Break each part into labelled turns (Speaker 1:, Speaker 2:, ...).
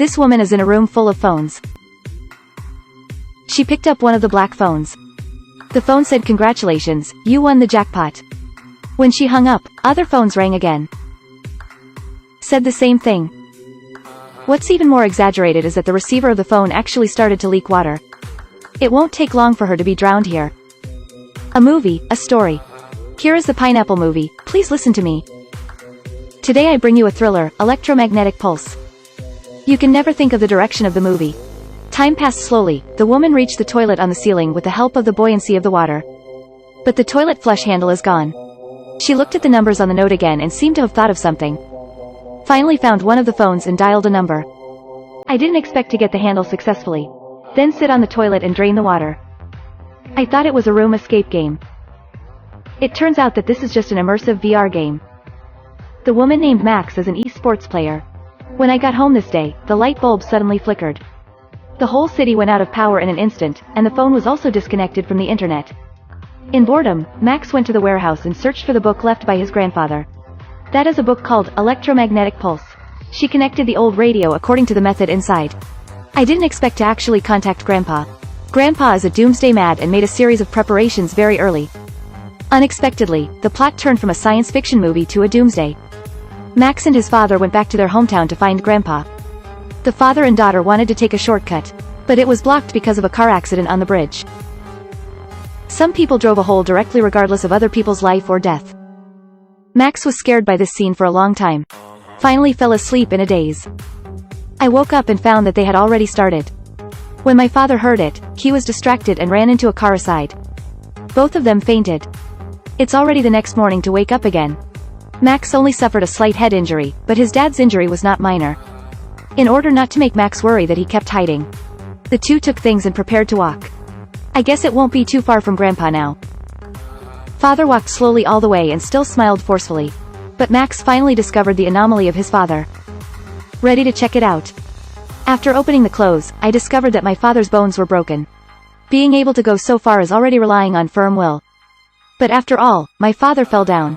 Speaker 1: This woman is in a room full of phones. She picked up one of the black phones. The phone said, "Congratulations, you won the jackpot." When she hung up, other phones rang again. Said the same thing. What's even more exaggerated is that the receiver of the phone actually started to leak water. It won't take long for her to be drowned here. A movie, a story. Here is the Pineapple movie, please listen to me. Today I bring you a thriller, Electromagnetic Pulse. You can never think of the direction of the movie. Time passed slowly, the woman reached the toilet on the ceiling with the help of the buoyancy of the water. But the toilet flush handle is gone. She looked at the numbers on the note again and seemed to have thought of something. Finally found one of the phones and dialed a number. I didn't expect to get the handle successfully. Then sit on the toilet and drain the water. I thought it was a room escape game. It turns out that this is just an immersive VR game. The woman named Max is an esports player. When I got home this day, the light bulb suddenly flickered. The whole city went out of power in an instant, and the phone was also disconnected from the internet. In boredom, Max went to the warehouse and searched for the book left by his grandfather. That is a book called Electromagnetic Pulse. She connected the old radio according to the method inside. I didn't expect to actually contact Grandpa. Grandpa is a doomsday mad and made a series of preparations very early. Unexpectedly, the plot turned from a science fiction movie to a doomsday. Max and his father went back to their hometown to find Grandpa. The father and daughter wanted to take a shortcut, but it was blocked because of a car accident on the bridge. Some people drove a hole directly regardless of other people's life or death. Max was scared by this scene for a long time. Finally fell asleep in a daze. I woke up and found that they had already started. When my father heard it, he was distracted and ran into a car aside. Both of them fainted. It's already the next morning to wake up again. Max only suffered a slight head injury, but his dad's injury was not minor. In order not to make Max worry that he kept hiding, the two took things and prepared to walk. I guess it won't be too far from Grandpa now. Father walked slowly all the way and still smiled forcefully. But Max finally discovered the anomaly of his father. Ready to check it out. After opening the clothes, I discovered that my father's bones were broken. Being able to go so far is already relying on firm will. But after all, my father fell down.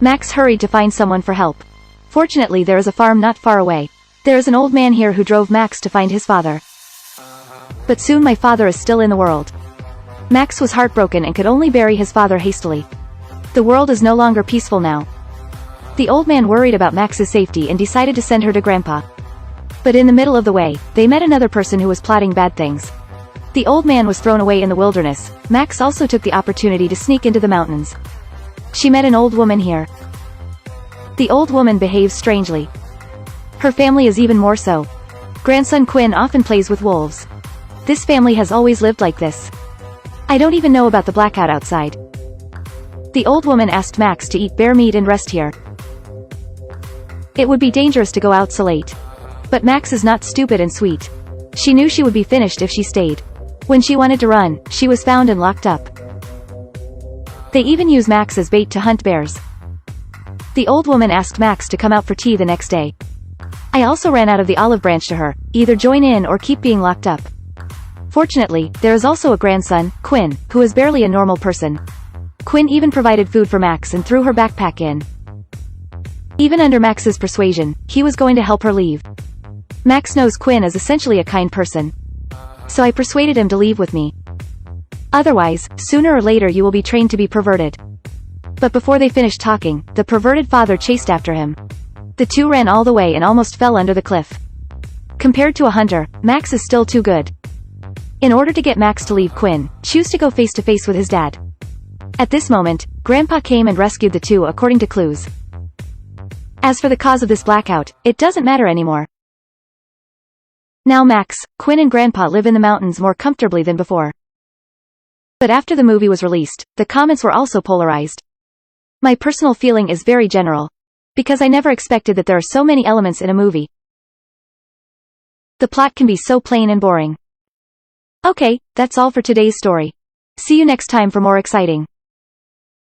Speaker 1: Max hurried to find someone for help. Fortunately, there is a farm not far away. There is an old man here who drove Max to find his father. But soon my father is still in the world. Max was heartbroken and could only bury his father hastily. The world is no longer peaceful now. The old man worried about Max's safety and decided to send her to Grandpa. But in the middle of the way, they met another person who was plotting bad things. The old man was thrown away in the wilderness. Max also took the opportunity to sneak into the mountains. She met an old woman here. The old woman behaves strangely. Her family is even more so. Grandson Quinn often plays with wolves. This family has always lived like this. I don't even know about the blackout outside. The old woman asked Max to eat bear meat and rest here. It would be dangerous to go out so late. But Max is not stupid and sweet. She knew she would be finished if she stayed. When she wanted to run, she was found and locked up. They even use Max as bait to hunt bears. The old woman asked Max to come out for tea the next day. I also ran out of the olive branch to her, either join in or keep being locked up. Fortunately, there is also a grandson, Quinn, who is barely a normal person. Quinn even provided food for Max and threw her backpack in. Even under Max's persuasion, he was going to help her leave. Max knows Quinn is essentially a kind person. So I persuaded him to leave with me. Otherwise, sooner or later you will be trained to be perverted. But before they finished talking, the perverted father chased after him. The two ran all the way and almost fell under the cliff. Compared to a hunter, Max is still too good. In order to get Max to leave Quinn, choose to go face to face with his dad. At this moment, Grandpa came and rescued the two according to clues. As for the cause of this blackout, it doesn't matter anymore. Now Max, Quinn and Grandpa live in the mountains more comfortably than before. But after the movie was released, the comments were also polarized. My personal feeling is very general. Because I never expected that there are so many elements in a movie. The plot can be so plain and boring. Okay, that's all for today's story. See you next time for more exciting